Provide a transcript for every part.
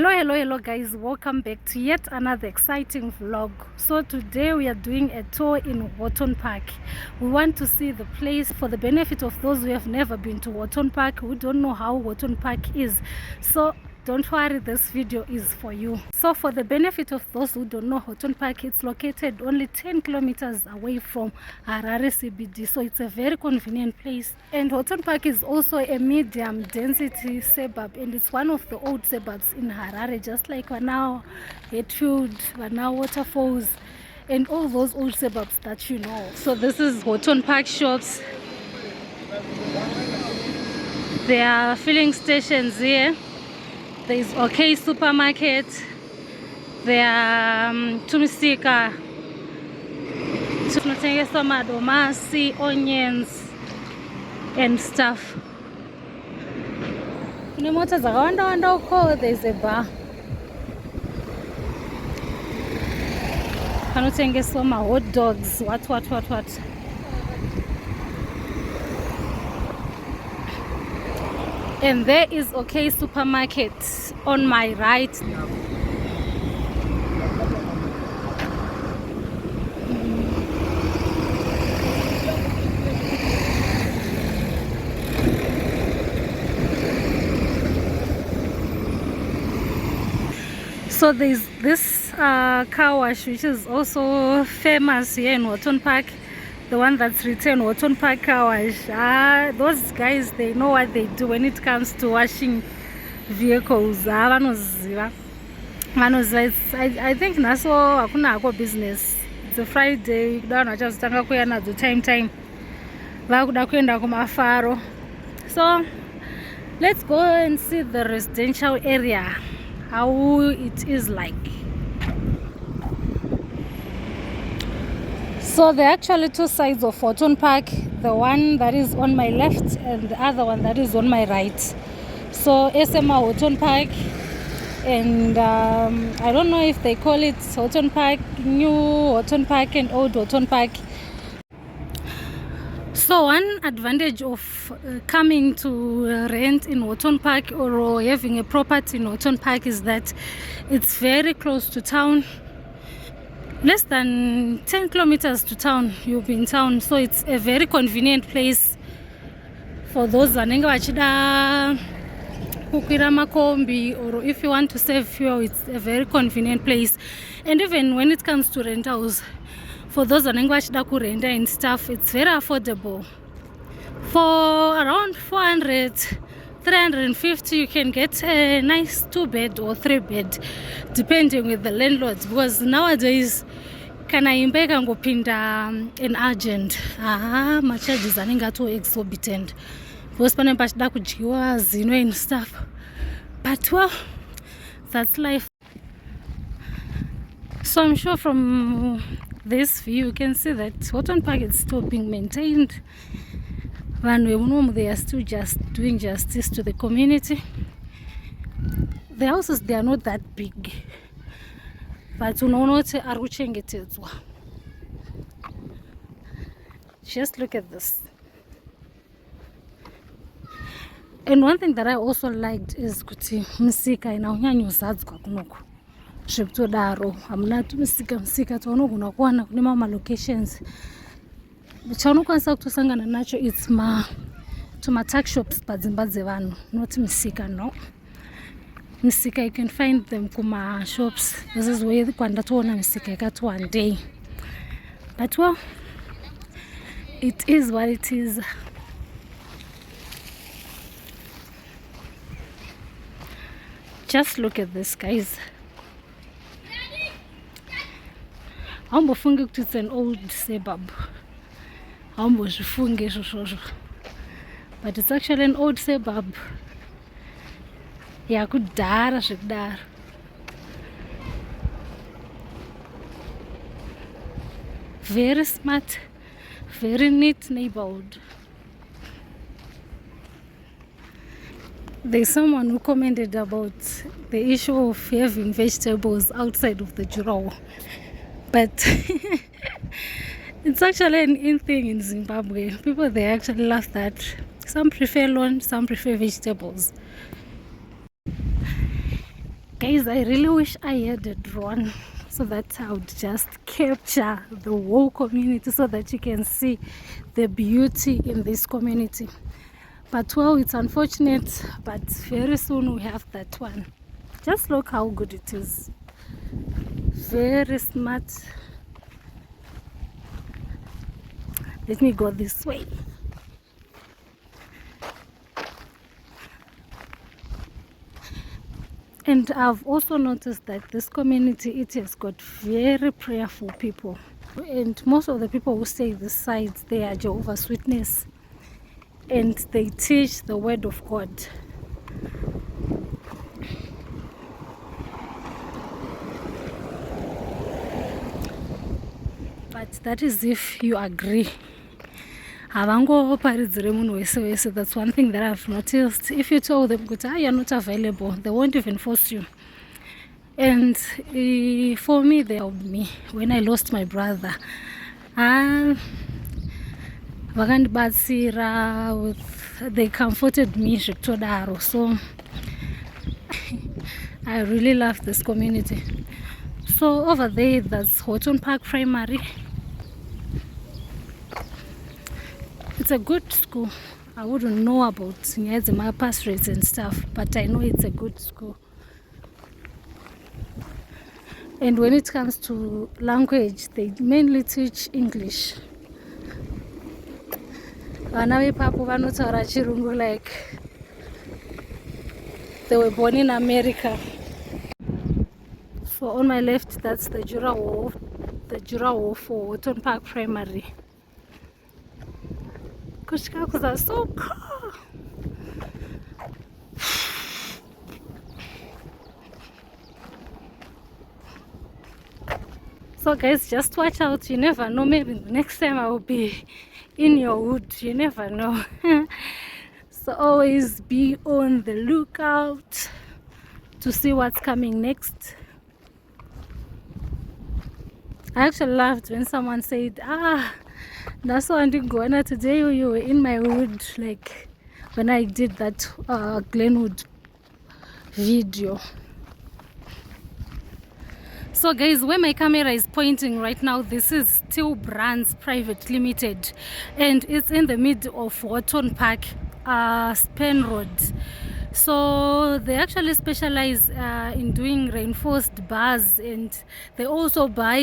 Hello guys, welcome back to yet another exciting vlog. So today we are doing a tour in Houghton Park. We want to see the place for the benefit of those who have never been to Houghton Park, who don't know how Houghton Park is. So don't worry, this video is for you. So for the benefit of those who don't know Houghton Park, it's located only 10 kilometers away from Harare CBD, so it's a very convenient place. And Houghton Park is also a medium density suburb, and it's one of the old suburbs in Harare, just like Wanao, Hatfield, Wanao Waterfalls, and all those old suburbs that you know. So this is Houghton Park shops. There are filling stations here. There is OK supermarket. There are tumisika, tunatengesa madomasi, onions and stuff. Mota zakawanda uko. There's a bar. Panotengeswa ma hot dogs. What. And there is OK supermarket on my right. So there's this car wash which is also famous here in Houghton Park. The one that's written Houghton Park car wash. Those guys, they know what they do when it comes to washing vehicles. I think naso hakuna ako business. It's a Friday. Just time. So let's go and see the residential area, how it is like. So there are actually two sides of Houghton Park, the one that is on my left and the other one that is on my right. So SMA Houghton Park, and I don't know if they call it Houghton Park, New Houghton Park and Old Houghton Park. So one advantage of coming to rent in Houghton Park or having a property in Houghton Park is that it's very close to town. Less than 10 kilometers to town, you'll be in town. So it's a very convenient place for those vanenge vachida kukwira makombi, or if you want to save fuel, it's a very convenient place. And even when it comes to rentals, for those vanenge vachida kurenta and stuff, it's very affordable. For around 400, 350, you can get a nice 2-bed or 3-bed, depending with the landlords, because nowadays kana imbe kangopinda an urgent, my charges anenge ato exorbitant, because pane pachida kudyiwa zino and stuff. But well, that's life. So I'm sure from this view you can see that Houghton Park is still being maintained. They are still just doing justice to the community. The houses, they are not that big, but just look at this. And one thing that I also liked is kuti misika inaonyanyuzadzwa kunoku zvekutodaro hamuna misika taunogona kuwana kune mamwe locations. Chaunokwanisa kutosangana nacho, it's tuck shops padzimba dzevanhu, not misika. No, misika you can find them kuma shops. This is where kwandatoona misika yakati one day. But well, it is what it is. Just look at this, guys. Haumbofungi kuti it's an old suburb. But it's actually an old suburb. Yeah, kudara zvekudaro. Very smart, very neat neighborhood. There's someone who commented about the issue of having vegetables outside of the drawer, but it's actually an in thing in Zimbabwe. People, they actually love that. Some prefer lawn, some prefer vegetables. Guys, I really wish I had a drone so that I would just capture the whole community so that you can see the beauty in this community. But well, it's unfortunate, but very soon we have that one. Just look how good it is. Very smart. Let me go this way. And I've also noticed that this community, it has got very prayerful people. And most of the people who stay this side, they are Jehovah's Witness. And they teach the word of God. But that is if you agree. That's one thing that I've noticed. If you tell them you're not available, they won't even force you. And for me, they helped me when I lost my brother. They comforted me. So I really love this community. So over there, that's Houghton Park Primary. It's a good school. I wouldn't know about the pass rates and stuff, but I know it's a good school. And when it comes to language, they mainly teach English. Like they were born in America. So on my left, that's the Jura Wall for Houghton Park Primary. Kushikakus are so cool. So guys, just watch out. You never know, maybe the next time I will be in your wood. You never know. So always be on the lookout to see what's coming next. I actually loved when someone said, that's why I didn't go on today. You were in my wood, like when I did that Glenwood video. So guys, where my camera is pointing right now, this is Still Brands Private Limited, and it's in the middle of Houghton Park, Spen Road. So they actually specialize in doing reinforced bars, and they also buy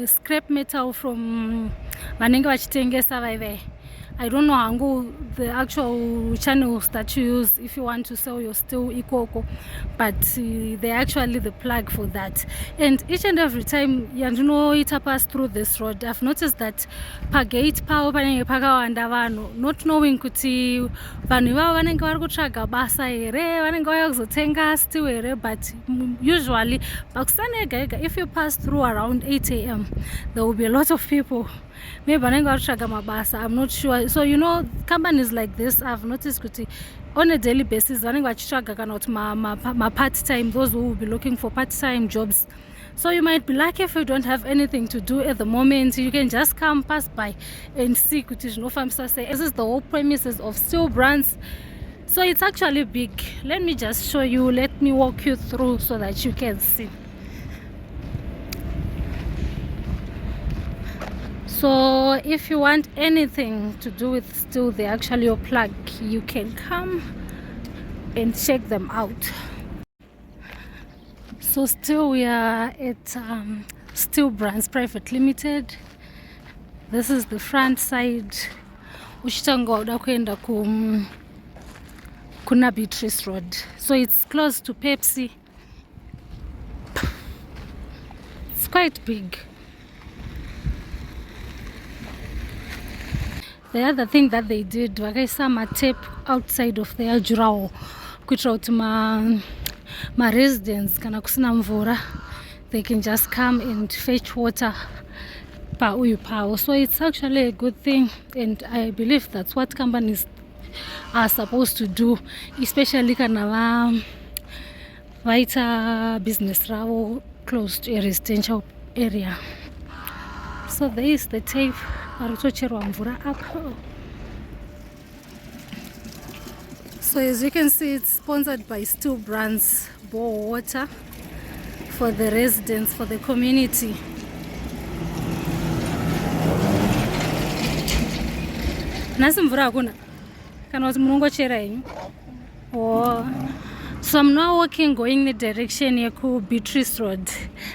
scrap metal from vanenge vachitengesa vaive. I don't know how the actual channels that you use if you want to sell your steel ikoko, but they're actually the plug for that. And each and every time it pass through this road, I've noticed that pagate power not knowing kuti vanhu ivavo vanenge vari kutsvaga basa here, vanenge vauya kuzotenga steel here, but usually if you pass through around 8 a.m. there will be a lot of people. Maybe I'm not sure. So companies like this, I've noticed on a daily basis, my part-time, those who will be looking for part-time jobs. So you might be lucky if you don't have anything to do at the moment. You can just come pass by and see. This is the whole premises of Still Brands. So it's actually big. Let me just show you. Let me walk you through so that you can see. So if you want anything to do with steel, they actually your plug. You can come and check them out. So still we are at Still Brands Private Limited. This is the front side. Kuna Beatrice Road. So it's close to Pepsi. It's quite big. The other thing that they did, some tape outside of their jurao, my residents they can just come and fetch water power. So it's actually a good thing, and I believe that's what companies are supposed to do, especially vital business close to a residential area. So there is the tape So as you can see, it's sponsored by Still Brands bore water for the residents, for the community. Nasi mvura hakuna kana kuti munongochera henyu. Oh. So I'm now walking going in the direction yeku Beatrice Road.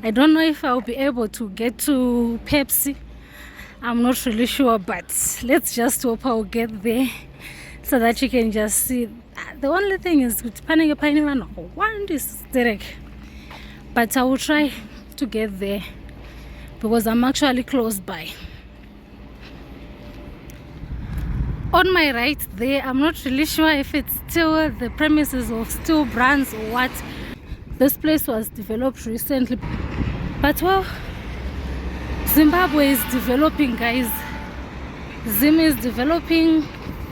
I don't know if I'll be able to get to Pepsi. I'm not really sure, but let's just hope I'll get there so that you can just see. The only thing is with panning one is direct, but I will try to get there because I'm actually close by. On my right there, I'm not really sure if it's still the premises of Still Brands or what. This place was developed recently, but well, Zimbabwe is developing, guys. Zim is developing,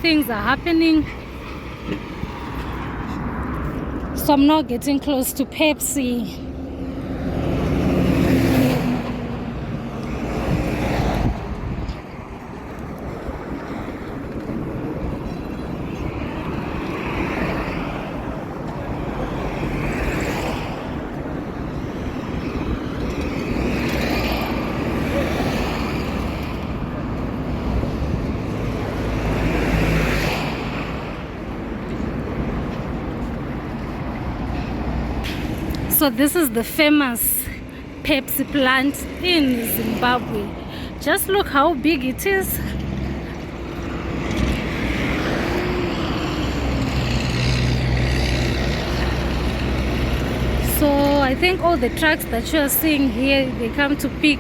things are happening. So I'm now getting close to Pepsi. So this is the famous Pepsi plant in Zimbabwe. Just look how big it is. So I think all the trucks that you are seeing here, they come to pick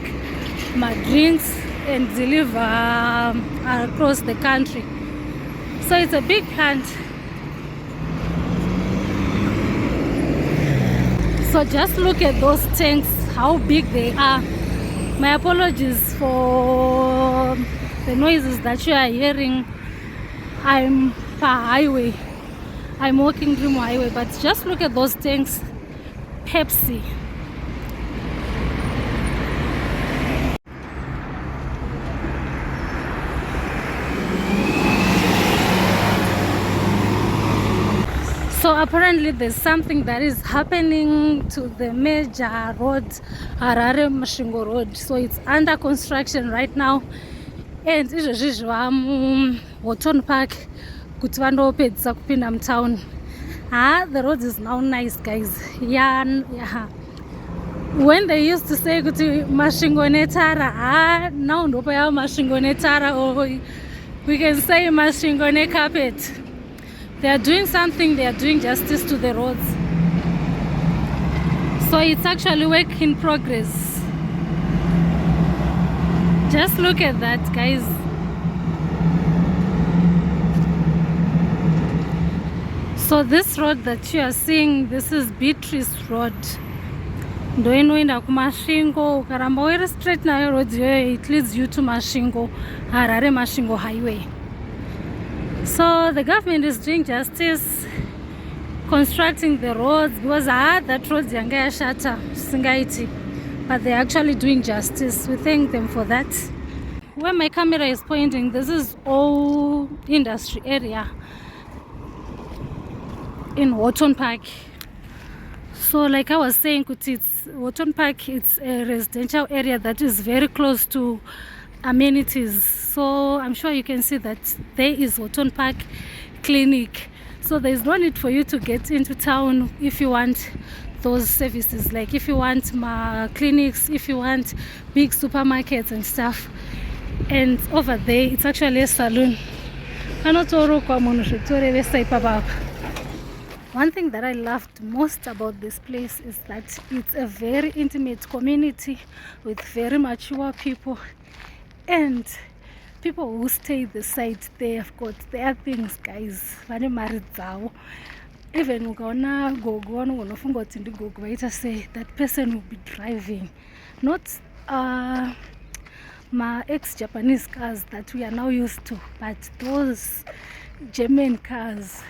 my drinks and deliver across the country. So it's a big plant. So just look at those tanks, how big they are. My apologies for the noises that you are hearing. I'm per highway. I'm walking through my highway, but just look at those tanks. Pepsi. So apparently there's something that is happening to the major road, Harare Masvingo Road. So it's under construction right now. And izvozvi Houghton Park kuti vandopedzisa kupinda mutown. The road is now nice, guys. Yeah. When they used to say kuti masvingo netara, now ndopo yava masvingo netara, or we can say masvingo necarpet. They are doing something, they are doing justice to the roads. So it's actually work in progress. Just look at that, guys. So this road that you are seeing, this is Beatrice Road. Ndoinoenda kumasvingo, ukaramba uri straight nayo road, it leads you to Masvingo, Harare Masvingo Highway. So the government is doing justice, constructing the roads, because that roads yanga yashata singaiti, but they're actually doing justice. We thank them for that. Where my camera is pointing, this is all industry area in Houghton Park. So like I was saying, it's Houghton Park, it's a residential area that is very close to amenities. So I'm sure you can see that there is Houghton Park Clinic. So there's no need for you to get into town if you want those services, like if you want clinics, if you want big supermarkets and stuff. And over there it's actually a saloon. One thing that I loved most about this place is that it's a very intimate community with very mature people, and people who stay the site, they have got their things, guys. Even ukaona gogo unofunga kuti ndigogo vaita say that person will be driving, not my ex-Japanese cars that we are now used to, but those German cars.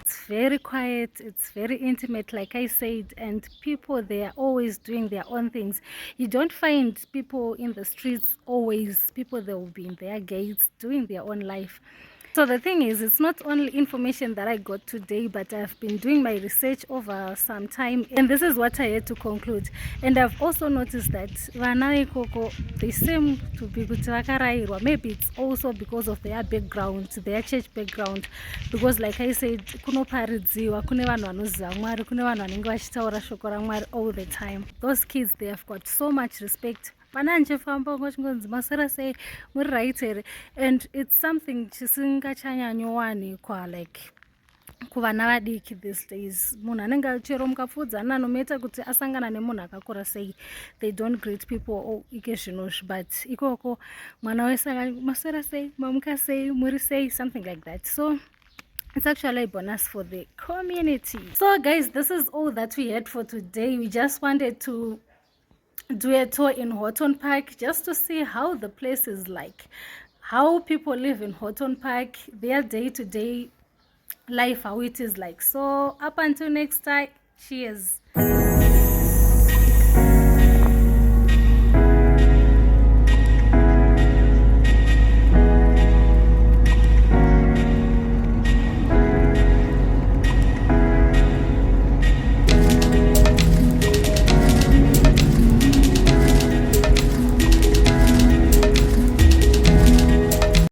It's very quiet, it's very intimate, like I said, and people, they are always doing their own things. You don't find people in the streets always. People, they will be in their gates doing their own life. So the thing is, it's not only information that I got today, but I've been doing my research over some time, and this is what I had to conclude. And I've also noticed that vana ikoko, they seem to be kuti vakarairwa. Maybe it's also because of their background, their church background, because like I said, kunoparidziwa, kune vanhu vanoziva Mwari, kune vanhu vanenge vachitaura shoko raMwari all the time. Those kids, they have got so much respect. And it's something chisingachanyanyowani like kuvana vadiki these days. Munhu anenge chero mukapfudzana nomaita kuti asangana nemunhu akakura sei, they don't greet people or ike zvinozvi, but ikoko mwana wese maswera sei, mamuka sei, muri sei, something like that. So it's actually a bonus for the community. So guys, this is all that we had for today. We just wanted to do a tour in Houghton Park just to see how the place is like, how people live in Houghton Park, their day-to-day life, how it is like. So up until next time, cheers.